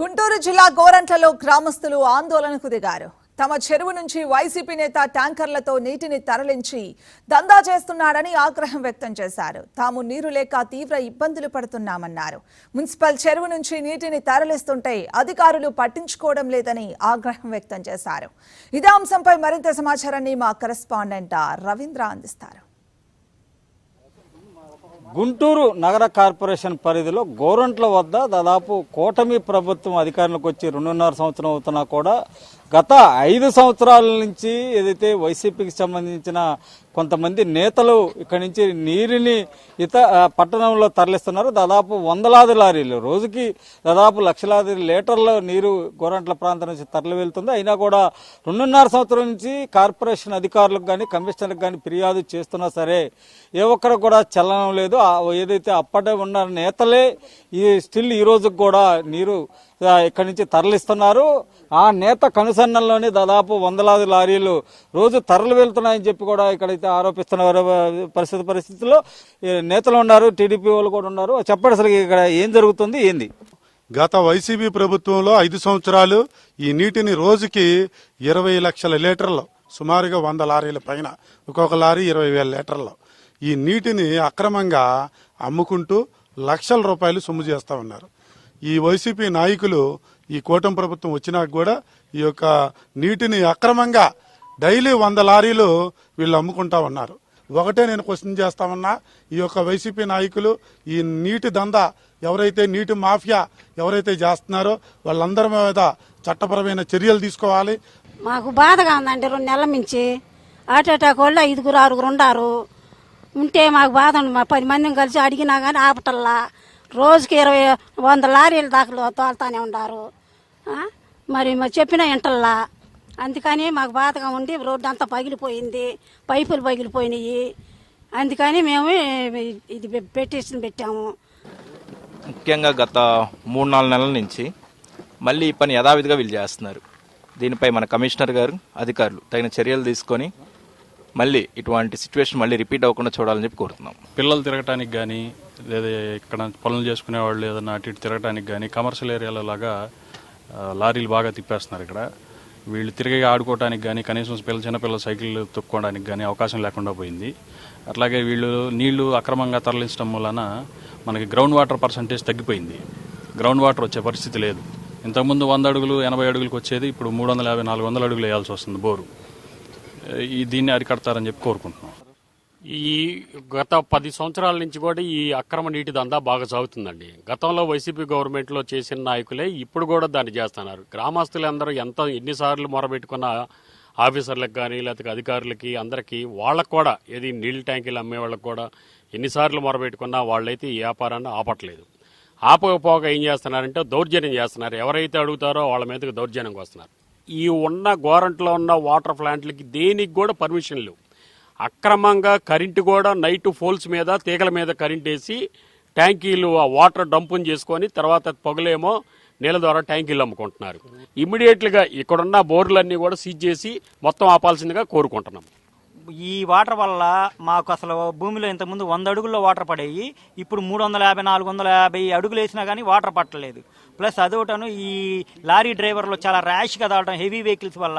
గుంటూరు జిల్లా గోరంట్లలో గ్రామస్తులు ఆందోళనకు దిగారు. తమ చెరువు నుంచి వైసీపీ నేత ట్యాంకర్లతో నీటిని తరలించి దందా చేస్తున్నాడని ఆగ్రహం వ్యక్తం చేశారు. తాము నీరు లేక తీవ్ర ఇబ్బందులు పడుతున్నామన్నారు. మున్సిపల్ చెరువు నుంచి నీటిని తరలిస్తుంటే అధికారులు పట్టించుకోవడం లేదని ఆగ్రహం వ్యక్తం చేశారు. ఇదే అంశంపై మరింత సమాచారాన్ని మా కరెస్పాండెంట్ రవీంద్ర అందిస్తారు. గుంటూరు నగర కార్పొరేషన్ పరిధిలో గోరంట్ల వద్ద దాదాపు కూటమి ప్రభుత్వం అధికారంలోకి వచ్చి 2.5 సంవత్సరం అవుతున్నా కూడా గత 5 సంవత్సరాల నుంచి ఏదైతే వైసీపీకి సంబంధించిన కొంతమంది నేతలు ఇక్కడి నుంచి నీరుని పట్టణంలో తరలిస్తున్నారు. దాదాపు వందలాది లారీలు రోజుకి దాదాపు లక్షలాది లీటర్ల నీరు గోరంట్ల ప్రాంతం నుంచి తరలి వెళ్తుంది. అయినా కూడా 2.5 సంవత్సరం నుంచి కార్పొరేషన్ అధికారులకు కానీ కమిషనర్కి కానీ ఫిర్యాదు చేస్తున్నా సరే ఏ ఒక్కరు కూడా చలనం లేదు. ఏదైతే అప్పటి ఉన్న నేతలే స్టిల్ ఈ రోజుకి కూడా నీరు ఇక్కడి నుంచి తరలిస్తున్నారు. ఆ నేత కనుసన్నల్లోనే దాదాపు వందలాది లారీలు రోజు తరలి వెళ్తున్నాయని చెప్పి కూడా ఇక్కడైతే ఆరోపిస్తున్నారు. పరిస్థితుల్లో నేతలు ఉన్నారు, టీడీపీ వాళ్ళు కూడా ఉన్నారు. చెప్పండి, అసలు ఇక్కడ ఏం జరుగుతుంది, ఏంది? గత వైసీపీ ప్రభుత్వంలో 5 సంవత్సరాలు ఈ నీటిని రోజుకి 20 లక్షల లీటర్లు, సుమారుగా 100 లారీల పైన, ఒక్కొక్క లారీ 20,000 లీటర్లు ఈ నీటిని అక్రమంగా అమ్ముకుంటూ లక్షల రూపాయలు సొమ్ము చేస్తా ఉన్నారు. ఈ వైసీపీ నాయకులు ఈ కూటమి ప్రభుత్వం వచ్చినాక కూడా ఈ యొక్క నీటిని అక్రమంగా డైలీ 100 లారీలు వీళ్ళు అమ్ముకుంటా ఉన్నారు. ఒకటే నేను క్వశ్చన్ చేస్తామన్నా, ఈ యొక్క వైసీపీ నాయకులు ఈ నీటి దందా ఎవరైతే నీటి మాఫియా ఎవరైతే చేస్తున్నారో వాళ్ళందరి మీద చట్టపరమైన చర్యలు తీసుకోవాలి. మాకు బాధగా ఉందండి. 2 నెలల నుంచి హార్ట్ అటాక్ వాళ్ళు 5-6 ఉండారు. ఉంటే మాకు బాధ ఉంది. మా 10 మందిని కలిసి అడిగినా కానీ ఆపటల్లా రోజుకి 100 లారీల దాకా తోలుతానే ఉండారు. మరి చెప్పిన ఇంటల్లా, అందుకని మాకు బాధగా ఉండి రోడ్డు అంతా పగిలిపోయింది, పైపులు పగిలిపోయినాయి. అందుకని మేము ఇది పెటిషన్ పెట్టాము. ముఖ్యంగా గత 3-4 నెలల నుంచి మళ్ళీ ఈ పని యథావిధిగా వీళ్ళు చేస్తున్నారు. దీనిపై మన కమిషనర్ గారు, అధికారులు తగిన చర్యలు తీసుకొని మళ్ళీ ఇటువంటి సిచ్యువేషన్ మళ్ళీ రిపీట్ అవ్వకుండా చూడాలని చెప్పి కోరుతున్నాం. పిల్లలు తిరగటానికి కానీ, లేదా ఇక్కడ పనులు చేసుకునే వాళ్ళు ఏదైనా అటు ఇటు తిరగటానికి కానీ, కమర్షియల్ ఏరియాలో లాగా లారీలు బాగా తిప్పేస్తున్నారు. ఇక్కడ వీళ్ళు తిరిగి ఆడుకోవడానికి కానీ, కనీసం చిన్నపిల్లలు సైకిల్ తొక్కుకోవడానికి కానీ అవకాశం లేకుండా పోయింది. అట్లాగే వీళ్ళు నీళ్లు అక్రమంగా తరలించడం వలన మనకి గ్రౌండ్ వాటర్ పర్సంటేజ్ తగ్గిపోయింది. గ్రౌండ్ వాటర్ వచ్చే పరిస్థితి లేదు. ఇంతకుముందు 100 అడుగులు 80 అడుగులకు వచ్చేది, ఇప్పుడు 350-400 అడుగులు వేయాల్సి వస్తుంది బోరు. దీన్ని అరికడతారని చెప్పి కోరుకుంటున్నాం. ఈ గత 10 సంవత్సరాల నుంచి కూడా ఈ అక్రమ నీటి దందా బాగా సాగుతుందండి. గతంలో వైసీపీ గవర్నమెంట్లో చేసిన నాయకులే ఇప్పుడు కూడా దాన్ని చేస్తున్నారు. గ్రామస్తులందరూ ఎన్నిసార్లు మొరబెట్టుకున్న ఆఫీసర్లకు కానీ లేకపోతే అధికారులకి అందరికీ వాళ్ళకు కూడా ఏది నీళ్ళ ట్యాంకీలు అమ్మే వాళ్ళకి కూడా ఎన్నిసార్లు మొరబెట్టుకున్నా వాళ్ళైతే ఈ వ్యాపారాన్ని ఆపట్లేదు. ఆపకపోగా ఏం చేస్తున్నారంటే దౌర్జన్యం చేస్తున్నారు. ఎవరైతే అడుగుతారో వాళ్ళ మీదకి దౌర్జన్యంకి వస్తున్నారు. ఈ ఉన్న గోరంట్లో ఉన్న వాటర్ ప్లాంట్లకి దేనికి కూడా పర్మిషన్ లేవు. అక్రమంగా కరెంటు కూడా నైట్ పోల్స్ మీద తీగల మీద కరెంట్ వేసి ట్యాంకీలు ఆ వాటర్ డంపుని చేసుకొని తర్వాత పొగలేమో నీళ్ళ ద్వారా ట్యాంకీలు అమ్ముకుంటున్నారు. ఇమ్మీడియట్గా ఇక్కడున్న బోర్లన్నీ కూడా సీజ్ చేసి మొత్తం ఆపాల్సిందిగా కోరుకుంటున్నాం. ఈ వాటర్ వల్ల మాకు అసలు భూమిలో ఇంతకుముందు 100 అడుగుల్లో వాటర్ పడేవి, ఇప్పుడు 350-450 అడుగులు వేసినా కానీ వాటర్ పట్టలేదు. ప్లస్ అదొకటను ఈ లారీ డ్రైవర్లు చాలా ర్యాష్గా తాగడం, హెవీ వెహికల్స్ వల్ల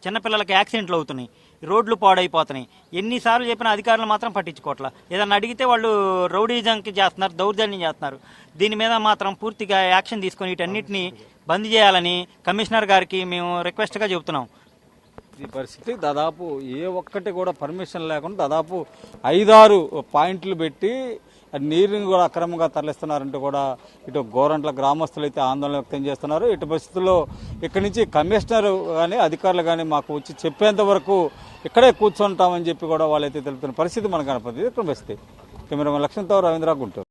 చిన్నపిల్లలకి యాక్సిడెంట్లు అవుతున్నాయి, రోడ్లు పాడైపోతున్నాయి. ఎన్నిసార్లు చెప్పిన అధికారులు మాత్రం పట్టించుకోవట్లా. ఏదన్నా అడిగితే వాళ్ళు రౌడీజంకి చేస్తున్నారు, దౌర్జన్యం చేస్తున్నారు. దీని మీద మాత్రం పూర్తిగా యాక్షన్ తీసుకొని వీటన్నిటిని బంద్ చేయాలని కమిషనర్ గారికి మేము రిక్వెస్ట్గా చెబుతున్నాం. ఈ పరిస్థితి దాదాపు ఏ ఒక్కటి కూడా పర్మిషన్ లేకుండా దాదాపు 5-6 పాయింట్లు పెట్టి నీరుని కూడా అక్రమంగా తరలిస్తున్నారంటూ కూడా ఇటు గోరంట్ల గ్రామస్తులు అయితే ఆందోళన వ్యక్తం చేస్తున్నారు. ఇటు పరిస్థితుల్లో ఇక్కడి నుంచి కమిషనర్ కానీ అధికారులు కానీ మాకు వచ్చి చెప్పేంత వరకు ఇక్కడే కూర్చుంటామని చెప్పి కూడా వాళ్ళైతే తెలుపుతున్న పరిస్థితి మనకు కనపడుతుంది. ఇక్కడ పరిస్థితి కెమెరామెన్ లక్ష్మణ్తో రవీంద్ర, గుంటూరు.